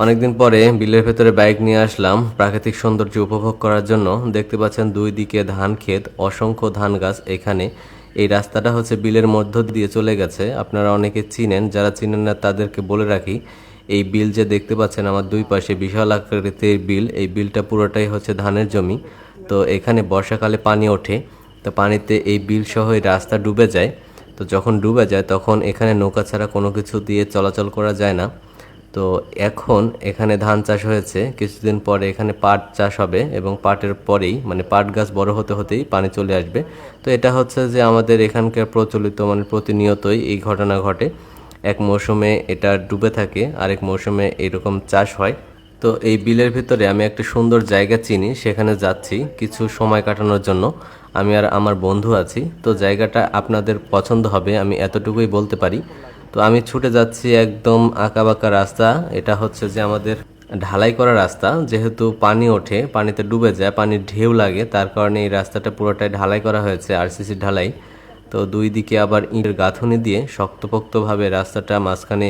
অনেকদিন পরে বিলের ভেতরে বাইক নিয়ে আসলাম প্রাকৃতিক সৌন্দর্য উপভোগ করার জন্য। দেখতে পাচ্ছেন দুই দিকে ধান ক্ষেত, অসংখ্য ধান গাছ। এখানে এই রাস্তাটা হচ্ছে বিলের মধ্য দিয়ে চলে গেছে। আপনারা অনেকে চিনেন, যারা চিনেন না তাদেরকে বলে রাখি, এই বিল যে দেখতে পাচ্ছেন আমার দুই পাশে বিশাল আকৃতির বিল, এই বিলটা পুরোটাই হচ্ছে ধানের জমি। তো এখানে বর্ষাকালে পানি ওঠে, তো পানিতে এই বিল সহ এই রাস্তা ডুবে যায়। তো যখন ডুবে যায় তখন এখানে নৌকা ছাড়া কোনো কিছু দিয়ে চলাচল করা যায় না। তো এখন এখানে ধান চাষ হয়েছে, কিছুদিন পরে এখানে পাট চাষ হবে এবং পাটের পরেই মানে পাট গাছ বড় হতে হতেই পানি চলে আসবে। তো এটা হচ্ছে যে আমাদের এখানকার প্রচলিত মানে প্রতিনিয়তই এই ঘটনা ঘটে। এক মৌসুমে এটা ডুবে থাকে, আরেক মৌসুমে এরকম চাষ হয়। তো এই বিলের ভিতরে আমি একটা সুন্দর জায়গা চিনি, সেখানে যাচ্ছি কিছু সময় কাটানোর জন্য। আমি আর আমার বন্ধু আছি। তো জায়গাটা আপনাদের পছন্দ হবে, আমি এতটুকুই বলতে পারি। তো আমি ছুটে যাচ্ছি, একদম আঁকাবাঁকা রাস্তা। এটা হচ্ছে যে আমাদের ঢালাই করা রাস্তা, যেহেতু পানি ওঠে, পানিতে ডুবে যায়, পানির ঢেউ লাগে, তার কারণে এই রাস্তাটা পুরোটাই ঢালাই করা হয়েছে, আরসিসি ঢালাই। তো দুই দিকে আবার ইটের গাঁথুনি দিয়ে শক্তপোক্তভাবে রাস্তাটা মাঝখানে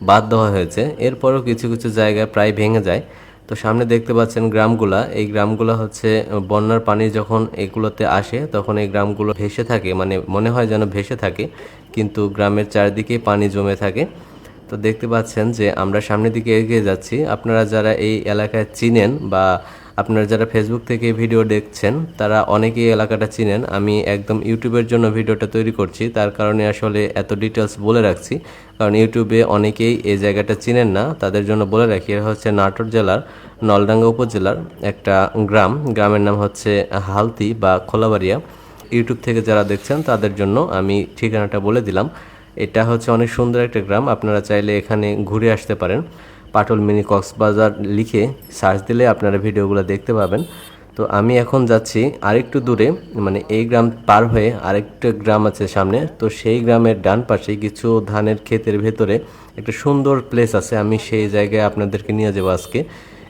বাঁধ দেওয়া হয়েছে। এরপরও কিছু কিছু জায়গায় প্রায় ভেঙে যায়। তো সামনে দেখতে পাচ্ছেন গ্রামগুলা, এই গ্রামগুলা হচ্ছে বন্যার পানি যখন এগুলোতে আসে তখন এই গ্রামগুলো ভেসে থাকে, মানে মনে হয় যেন ভেসে থাকে, কিন্তু গ্রামের চারিদিকে পানি জমে থাকে। তো দেখতে পাচ্ছেন যে আমরা সামনের দিকে এগিয়ে যাচ্ছি। আপনারা যারা এই এলাকায় চিনেন বা আপনারা যারা ফেসবুক থেকে ভিডিও দেখছেন তারা অনেকেই এলাকাটা চিনেন। আমি একদম ইউটিউবের জন্য ভিডিওটা তৈরি করছি, তার কারণে আসলে এত ডিটেলস বলে রাখছি, কারণ ইউটিউবে অনেকেই এই জায়গাটা চিনেন না। তাদের জন্য বলে রাখি, এটা হচ্ছে নাটোর জেলার নলডাঙ্গা উপজেলার একটা গ্রাম। গ্রামের নাম হচ্ছে হালতি বা খোলাবাড়িয়া। ইউটিউব থেকে যারা দেখছেন তাদের জন্য আমি ঠিকানাটা বলে দিলাম। এটা হচ্ছে অনেক সুন্দর একটা গ্রাম, আপনারা চাইলে এখানে ঘুরে আসতে পারেন। পাটুল মিনি কক্সবাজার লিখে সার্চ দিলে আপনারা ভিডিওগুলো দেখতে পাবেন। তো আমি এখন যাচ্ছি আরেকটু দূরে, মানে এই গ্রাম পার হয়ে আরেকটা গ্রাম আছে সামনে। তো সেই গ্রামের ডান পাশে কিছু ধানের ক্ষেতের ভেতরে একটা সুন্দর প্লেস আছে, আমি সেই জায়গায় আপনাদেরকে নিয়ে যাবো আজকে।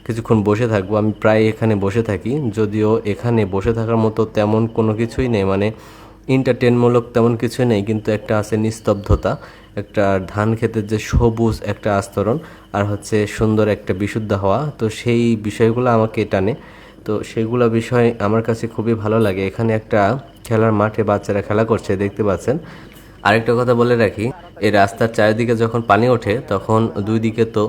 কিছুক্ষণ বসে থাকবো, আমি প্রায় এখানে বসে থাকি, যদিও এখানে বসে থাকার মতো তেমন কোনো কিছুই নেই, মানে এন্টারটেনমূলক তেমন কিছু নেই, কিন্তু একটা আছে নিস্তব্ধতা, একটা ধান ক্ষেতের যে সবুজ একটা আস্তরণ, আর হচ্ছে সুন্দর একটা বিশুদ্ধ হাওয়া। তো সেই বিষয়গুলো আমাকে টানে। তো সেগুলো বিষয় আমার কাছে খুবই ভালো লাগে। এখানে একটা খেলার মাঠে বাচ্চারা খেলা করছে, দেখতে পাচ্ছেন। আরেকটা কথা বলে রাখি, এই রাস্তার চারিদিকে যখন পানি ওঠে তখন দুই দিকে তো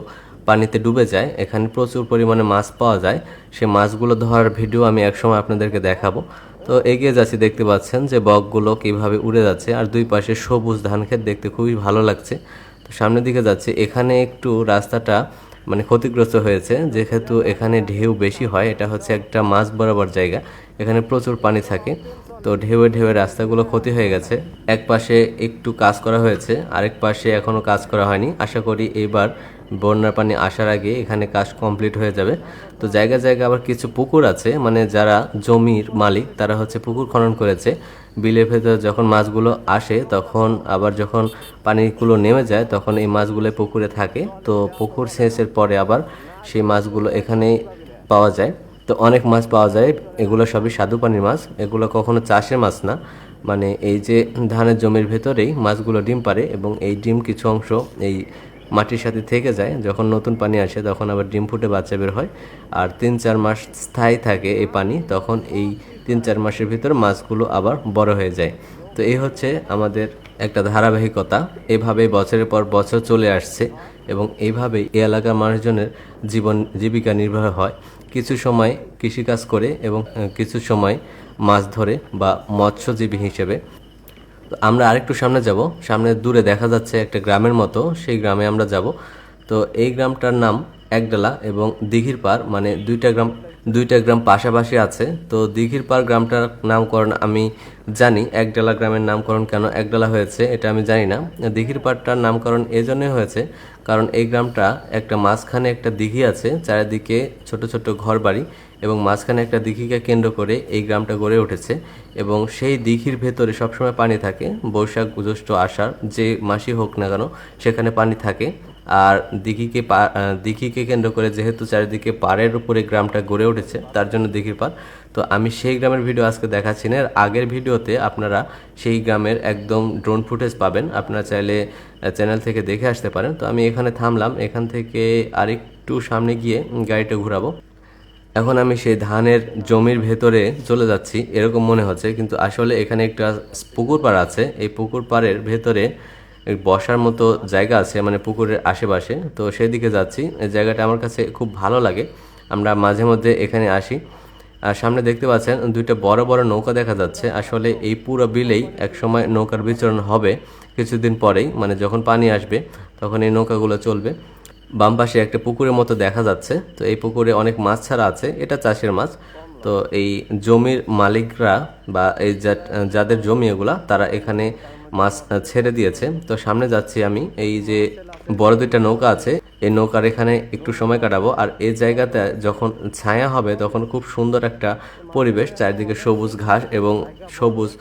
পানিতে ডুবে যায়, এখানে প্রচুর পরিমাণে মাছ পাওয়া যায়। সে মাছগুলো ধরার ভিডিও আমি একসময় আপনাদেরকে দেখাবো। তো এগিয়ে যাচ্ছি, দেখতে পাচ্ছেন যে বকগুলো কিভাবে উড়ে যাচ্ছে, আর দুই পাশে সবুজ ধান ক্ষেত, দেখতে খুবই ভালো লাগছে। তো সামনের দিকে যাচ্ছে, এখানে একটু রাস্তাটা মানে ক্ষতিগ্রস্ত হয়েছে, যেহেতু এখানে ঢেউ বেশি হয়। এটা হচ্ছে একটা মাছ বরাবর জায়গা, এখানে প্রচুর পানি থাকে। তো ঢেউয়ে ঢেউয়ে রাস্তাগুলো ক্ষতি হয়ে গেছে। এক পাশে একটু কাজ করা হয়েছে, আরেক পাশে এখনও কাজ করা হয়নি। আশা করি এইবার বন্যার পানি আসার আগে এখানে কাজ কমপ্লিট হয়ে যাবে। তো জায়গা জায়গা আবার কিছু পুকুর আছে, মানে যারা জমির মালিক তারা হচ্ছে পুকুর খনন করেছে। বিলের ভেতরে যখন মাছগুলো আসে তখন আবার যখন পানিগুলো নেমে যায় তখন এই মাছগুলো পুকুরে থাকে। তো পুকুর সেচের পরে আবার সেই মাছগুলো এখানেই পাওয়া যায়। তো অনেক মাছ পাওয়া যায়, এগুলো সবই স্বাদু পানির মাছ, এগুলো কখনো চাষের মাছ না। মানে এই যে ধানের জমির ভেতরেই মাছগুলো ডিম পারে এবং এই ডিম কিছু অংশ এই মাটির সাথে থেকে যায়, যখন নতুন পানি আসে তখন আবার ডিম ফুটে বাচ্চা বের হয়। আর 3-4 মাস স্থায়ী থাকে এই পানি, তখন এই 3-4 মাসের ভিতর মাছগুলো আবার বড় হয়ে যায়। তো এই হচ্ছে আমাদের একটা ধারাবাহিকতা, এভাবেই বছরের পর বছর চলে আসছে এবং এইভাবেই এই এলাকার মানুষজনের জীবিকা নির্বাহ হয়। কিছু সময় কৃষিকাজ করে এবং কিছু সময় মাছ ধরে বা মৎস্যজীবী হিসেবে। তো আমরা আরেকটু সামনে যাব, সামনে দূরে দেখা যাচ্ছে একটা গ্রামের মতো, সেই গ্রামে আমরা যাব। তো এই গ্রামটার নাম একডালা এবং দিঘির পাড়, মানে দুইটা গ্রাম পাশাপাশি আছে। তো দিঘির পাড় গ্রামটার নামকরণ আমি জানি, একডালা গ্রামের নামকরণ কেন একডালা হয়েছে এটা আমি জানি না। দিঘির পাড়টার নামকরণ এজন্যই হয়েছে কারণ এই গ্রামটা একটা মাঝখানে একটা দিঘি আছে, চারিদিকে ছোট ছোট ঘর বাড়ি এবং মাঝখানে একটা দিঘিকে কেন্দ্র করে এই গ্রামটা গড়ে উঠেছে এবং সেই দিঘির ভেতরে সবসময় পানি থাকে। বৈশাখ জ্যৈষ্ঠ আষাঢ় যে মাসই হোক না কেন সেখানে পানি থাকে। আর দিঘিকে কেন্দ্র করে যেহেতু চারিদিকে পাড়ের উপরে গ্রামটা গড়ে উঠেছে তার জন্য দিঘির পাড়। তো আমি সেই গ্রামের ভিডিও আজকে দেখাচ্ছি না, এর আগের ভিডিওতে আপনারা সেই গ্রামের একদম ড্রোন ফুটেজ পাবেন, আপনারা চাইলে চ্যানেল থেকে দেখে আসতে পারেন। তো আমি এখানে থামলাম, এখান থেকে আরেকটু সামনে গিয়ে গাড়িটা ঘোরাবো। এখন আমি সেই ধানের জমির ভেতরে চলে যাচ্ছি এরকম মনে হচ্ছে, কিন্তু আসলে এখানে একটা পুকুর পাড় আছে। এই পুকুর পাড়ের ভেতরে বসার মতো জায়গা আছে, মানে পুকুরের আশেপাশে। তো সেদিকে যাচ্ছি, এই জায়গাটা আমার কাছে খুব ভালো লাগে, আমরা মাঝে মধ্যে এখানে আসি। আর সামনে দেখতে পাচ্ছেন দুইটা বড় বড় নৌকা দেখা যাচ্ছে। আসলে এই পুরো বিলেই একসময় নৌকার বিচরণ হবে কিছুদিন পরেই, মানে যখন পানি আসবে তখন এই নৌকাগুলো চলবে। বাম পাশে একটা পুকুরের মতো দেখা যাচ্ছে, তো এই পুকুরে অনেক মাছ ছাড়া আছে, এটা চাষের মাছ। তো এই জমির মালিকরা বা এই যাদের জমি এগুলা তারা এখানে মাছ ছেড়ে দিয়েছে। তো সামনে যাচ্ছি আমি, এই যে বড় দুইটা নৌকা আছে এই নৌকার এখানে একটু সময় কাটাবো। আর এই জায়গাতে যখন ছায়া হবে তখন খুব সুন্দর একটা পরিবেশ, চারিদিকে সবুজ ঘাস এবং সবুজ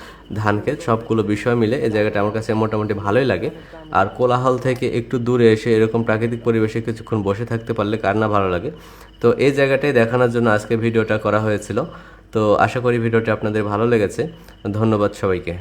ধান ক্ষেত, সবগুলো বিষয় মিলে এই জায়গাটা আমার কাছে মোটামুটি ভালোই লাগে। আর কোলাহল থেকে একটু দূরে এসে এরকম প্রাকৃতিক পরিবেশে কিছুক্ষণ বসে থাকতে পারলে কার না ভালো লাগে। তো এই জায়গাটাই দেখানোর জন্য আজকে ভিডিওটা করা হয়েছিল। তো আশা করি ভিডিওটি আপনাদের ভালো লেগেছে। ধন্যবাদ সবাইকে।